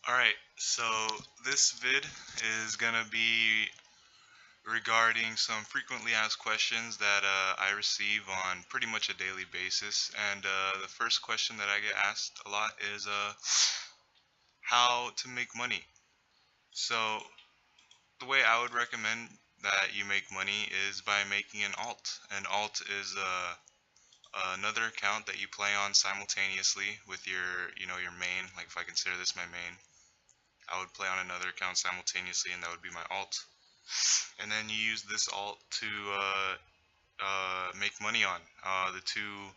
Alright, so this vid is gonna be regarding some frequently asked questions that I receive on pretty much a daily basis. And the first question that I get asked a lot is how to make money. So the way I would recommend that you make money is by making an alt. An alt is another account that you play on simultaneously with your main. Like if I consider this my main, I would play on another account simultaneously, and that would be my alt. And then you use this alt to make money on. The two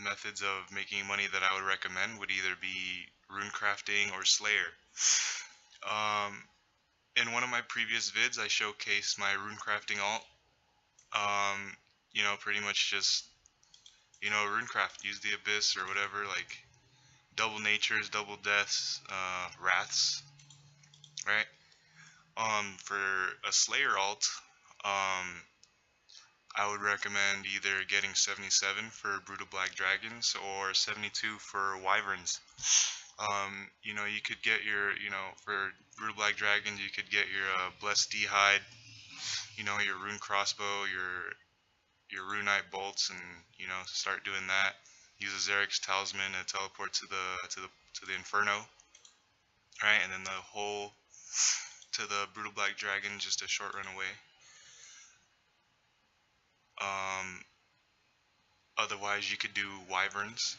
methods of making money that I would recommend would either be rune crafting or Slayer. Um, in one of my previous vids, I showcased my rune crafting alt. Pretty much just runecraft, use the abyss or whatever, like double natures, double deaths, wraths, right? For a Slayer alt, I would recommend either getting 77 for Brutal Black Dragons or 72 for Wyverns. You could get for Brutal Black Dragons, you could get your Blessed D-Hide, your Rune Crossbow, your Runite Bolts, and, start doing that. Use a Xerix Talisman to teleport to the Inferno, right? And then the whole to the Brutal Black Dragon, just a short run away. Otherwise, you could do Wyverns.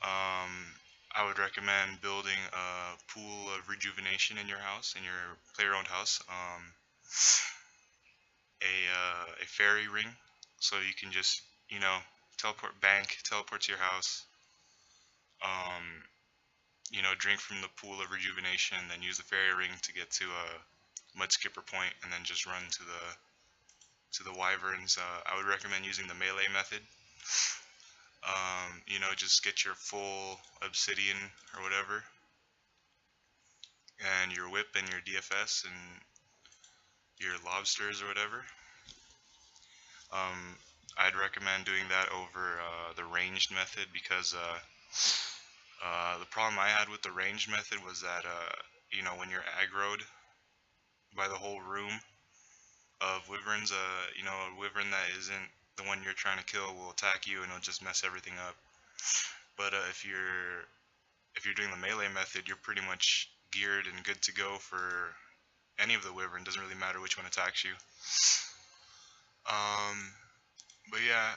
I would recommend building a pool of rejuvenation in your house, in your player-owned house. A fairy ring, so you can just teleport to your house. Drink from the pool of rejuvenation, then use the fairy ring to get to a mud skipper point, and then just run to the wyverns. I would recommend using the melee method. Just get your full obsidian or whatever, and your whip and your DFS and your lobsters or whatever. I'd recommend doing that over the ranged method, because the problem I had with the ranged method was that when you're aggroed by the whole room of wyverns, a wyvern that isn't the one you're trying to kill will attack you, and it'll just mess everything up. But if you're doing the melee method, you're pretty much geared and good to go for any of the wyvern. Doesn't really matter which one attacks you. But yeah,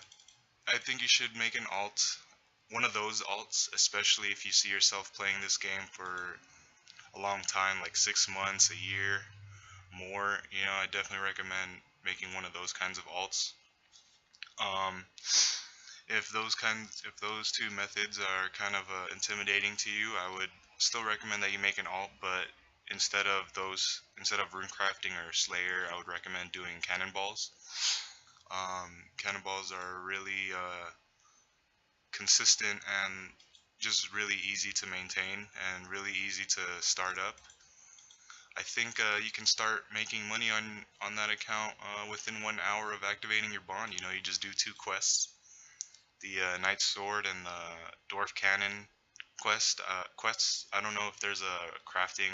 I think you should make an alt, one of those alts, especially if you see yourself playing this game for a long time, like 6 months, a year, more. I definitely recommend making one of those kinds of alts. If those two methods are kind of intimidating to you, I would still recommend that you make an alt, but instead of runecrafting or Slayer, I would recommend doing cannonballs. Cannonballs are really consistent and just really easy to maintain and really easy to start up. I think you can start making money on that account within 1 hour of activating your bond. You just do 2 quests, the Knight's Sword and the Dwarf Cannon quests. I don't know if there's a crafting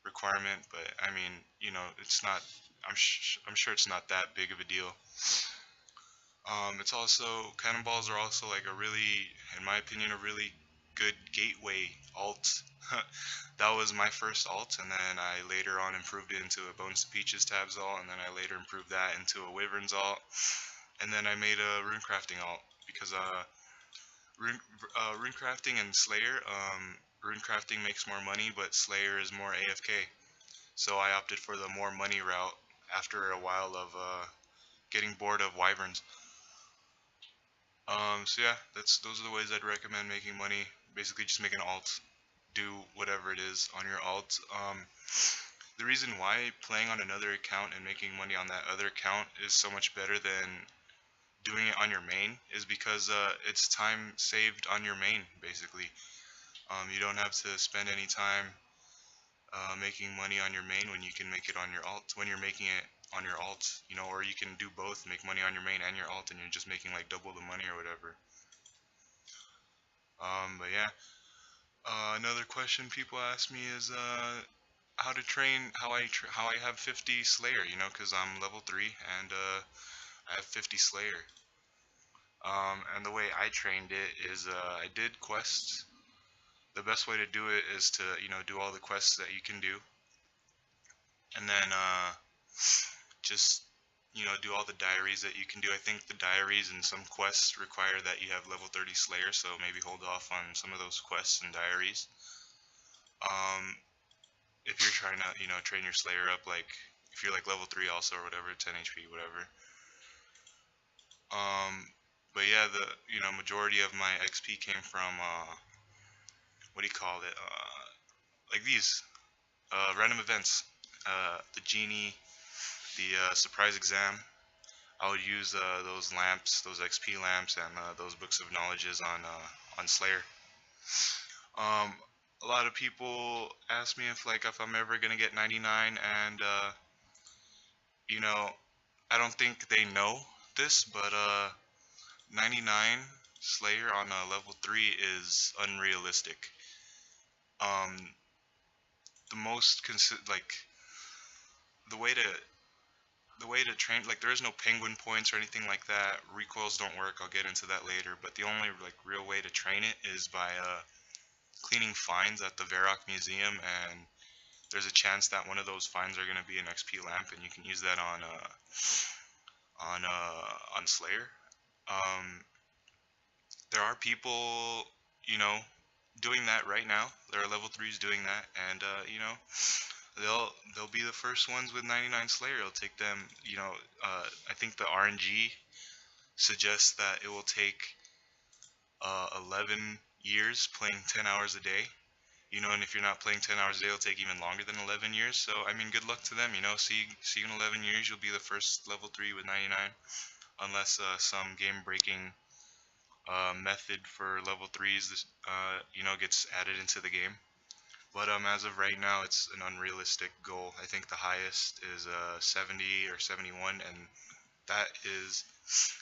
requirement, but I mean, it's not. I'm sure it's not that big of a deal. It's also, cannonballs are also like in my opinion, a really good gateway alt. That was my first alt, and then I later on improved it into a Bones to Peaches tabs alt, and then I later improved that into a Wyverns alt, and then I made a runecrafting alt, because runecrafting and Slayer, runecrafting makes more money, but Slayer is more AFK. So I opted for the more money route after a while of getting bored of wyverns. So yeah, those are the ways I'd recommend making money. Basically, just make an alt, do whatever it is on your alt. The reason why playing on another account and making money on that other account is so much better than doing it on your main is because it's time saved on your main, basically. You don't have to spend any time making money on your main when you can make it on your alt, when you're making it on your alt, or you can do both, make money on your main and your alt, and you're just making like double the money or whatever. But yeah, Another question people ask me is how to train, how I have 50 Slayer, you know, because I'm level 3 and I have 50 Slayer. And the way I trained it is I did quests. The best way to do it is to, you know, do all the quests that you can do, and then just, you know, do all the diaries that you can do. I think the diaries and some quests require that you have level 30 Slayer, so maybe hold off on some of those quests and diaries. Um, if you're trying to, you know, train your Slayer up, like if you're like level 3 also or whatever, 10 HP, whatever. Um, but yeah, the, you know, majority of my XP came from what do you call it? Like these random events, the genie, the surprise exam. I would use those lamps, those XP lamps, and those books of knowledges on Slayer. Um, a lot of people ask me if I'm ever gonna get 99, and you know, I don't think they know this, but 99 Slayer on level 3 is unrealistic. Um, the most like the way to train, like there is no penguin points or anything like that. Recoils don't work. I'll get into that later. But the only like real way to train it is by cleaning finds at the Varrock Museum, and there's a chance that one of those finds are going to be an XP lamp, and you can use that on Slayer. Um, there are people, you know, doing that right now. There are level 3s doing that, and you know, they'll be the first ones with 99 Slayer. It'll take them, you know, I think the RNG suggests that it will take 11 years playing 10 hours a day. You know, and if you're not playing 10 hours a day, it'll take even longer than 11 years. So, I mean, good luck to them, you know. See you in 11 years, you'll be the first level 3 with 99. Unless some game-breaking method for level 3s, you know, gets added into the game. But as of right now, it's an unrealistic goal. I think the highest is 70 or 71, and that is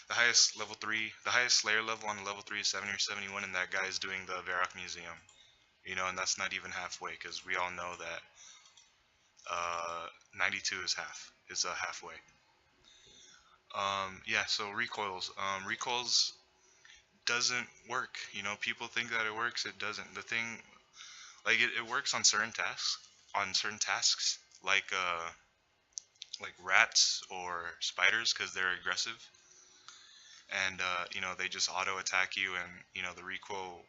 the highest level 3. The highest Slayer level on level 3 is 70 or 71, and that guy is doing the Varrock Museum. You know, and that's not even halfway, because we all know that 92 is halfway. Yeah, so recoils. Recoils doesn't work. You know, people think that it works. It doesn't. The thing, like it works on certain tasks. On certain tasks, like rats or spiders, because they're aggressive, and you know, they just auto attack you, and you know, the recoil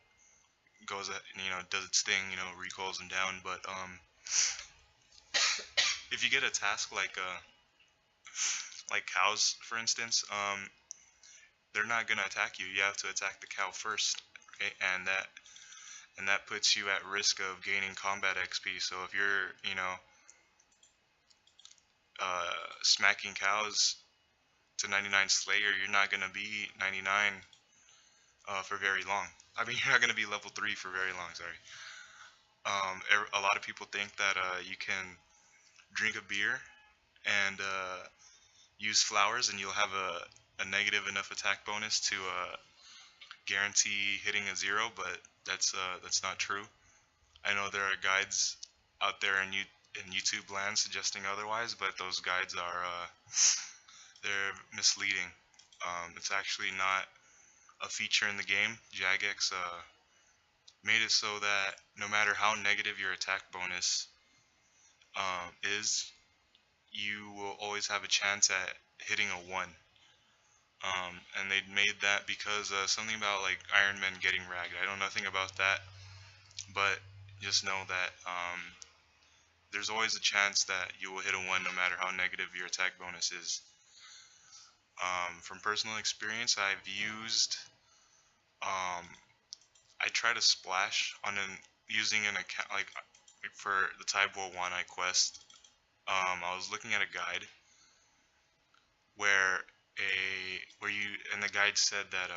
goes at, you know, does its thing, you know, recoils them down. But if you get a task like cows, for instance, they're not gonna attack you. You have to attack the cow first, okay? And that puts you at risk of gaining combat XP. So if you're, you know, smacking cows to 99 Slayer, you're not gonna be 99 for very long. I mean, you're not gonna be level 3 for very long. Sorry. A lot of people think that you can drink a beer and use flowers, and you'll have a negative enough attack bonus to guarantee hitting a 0, but that's not true. I know there are guides out there in YouTube land suggesting otherwise, but those guides are they're misleading. It's actually not a feature in the game. Jagex made it so that no matter how negative your attack bonus is, you will always have a chance at hitting a 1. And they made that because something about like Iron Man getting ragged. I know nothing about that, but just know that there's always a chance that you will hit a 1 no matter how negative your attack bonus is. From personal experience, I've used I try to splash on using an account like for the Taibo Wanai quest. I was looking at a guide where the guide said that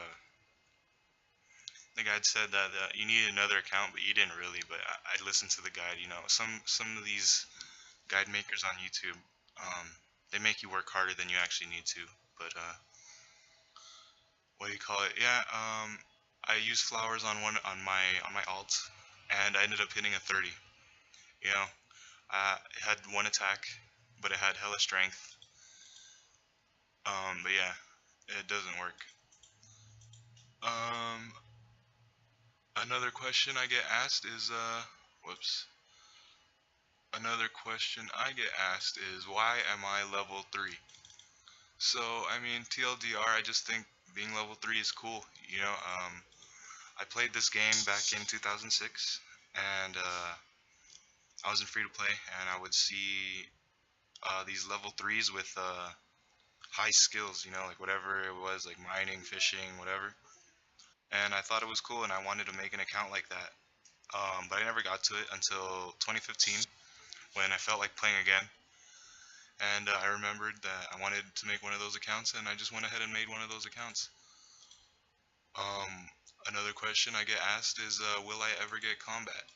you needed another account, but you didn't really. But I listened to the guide. You know, some of these guide makers on YouTube, they make you work harder than you actually need to. But what do you call it? Yeah, I use flowers on my alt, and I ended up hitting a 30. You know, it had one attack, but it had hella strength. But yeah, it doesn't work. Um, Another question I get asked is, whoops. Another question I get asked is, why am I level 3? So, I mean, TLDR, I just think being level 3 is cool. I played this game back in 2006, and I was in free to play, and I would see these level 3s with high skills, like whatever it was, like mining, fishing, whatever. And I thought it was cool, and I wanted to make an account like that. But I never got to it until 2015 when I felt like playing again. And I remembered that I wanted to make one of those accounts, and I just went ahead and made one of those accounts. Another question I get asked is, will I ever get combat?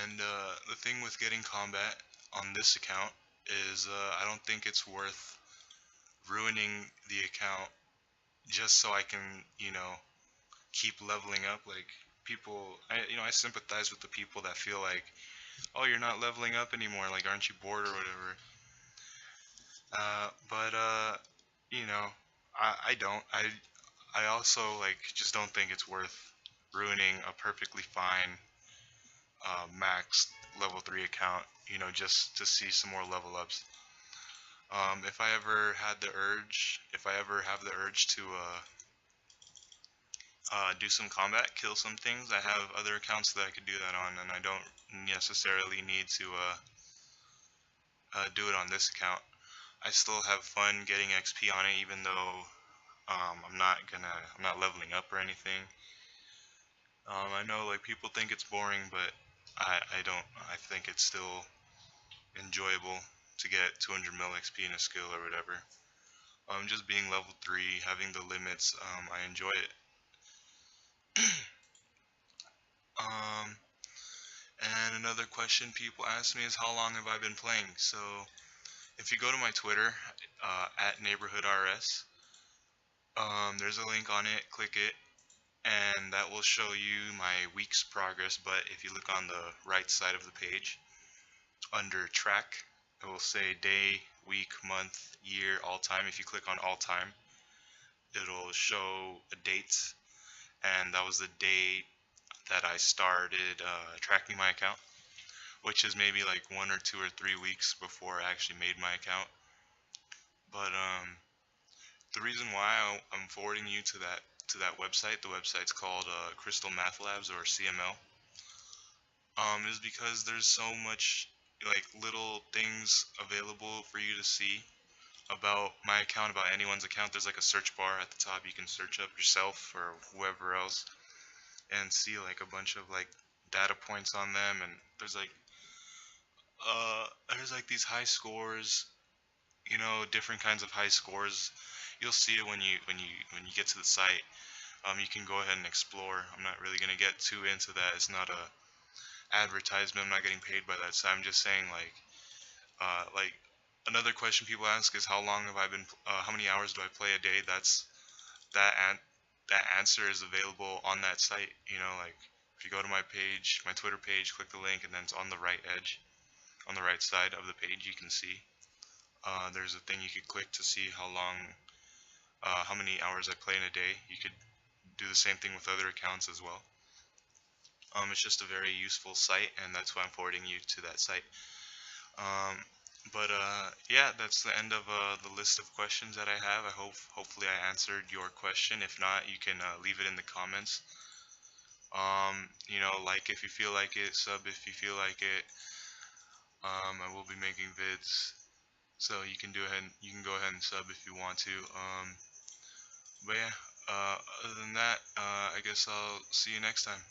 And the thing with getting combat on this account is I don't think it's worth ruining the account just so I can, keep leveling up. Like I sympathize with the people that feel like, oh, you're not leveling up anymore. Like, aren't you bored or whatever? But I don't. I also like just don't think it's worth ruining a perfectly fine max level 3 account, just to see some more level ups. If I ever have the urge to do some combat, kill some things, I have other accounts that I could do that on, and I don't necessarily need to do it on this account. I still have fun getting XP on it, even though I'm not leveling up or anything. I know like people think it's boring, but I don't. I think it's still enjoyable to get 200 mil XP in a skill or whatever. Just being level 3, having the limits, I enjoy it. Um, and another question people ask me is, how long have I been playing? So if you go to my Twitter, at neighborhoodrs, there's a link on it, click it, and that will show you my week's progress. But if you look on the right side of the page, under track, it will say day, week, month, year, all time. If you click on all time, it'll show a date, and that was the day that I started tracking my account, which is maybe like 1 or 2 or 3 weeks before I actually made my account. But the reason why I'm forwarding you to that website, the website's called Crystal Math Labs, or CML, is because there's so much like little things available for you to see about my account, about anyone's account. There's like a search bar at the top. You can search up yourself or whoever else and see like a bunch of like data points on them, and there's like these high scores, different kinds of high scores. You'll see it when you get to the site. You can go ahead and explore. I'm not really gonna get too into that. It's not a advertisement. I'm not getting paid by that. So I'm just saying, like another question people ask is, how long have I been? How many hours do I play a day? That an that answer is available on that site. Like if you go to my page, my Twitter page, click the link, and then it's on the right edge, on the right side of the page, you can see. There's a thing you could click to see how many hours I play in a day. You could do the same thing with other accounts as well. It's just a very useful site, and that's why I'm forwarding you to that site. But yeah, that's the end of the list of questions that I have. Hopefully I answered your question. If not, you can leave it in the comments. Like if you feel like it, sub if you feel like it. I will be making vids, so you can go ahead and sub if you want to. But yeah, other than that, I guess I'll see you next time.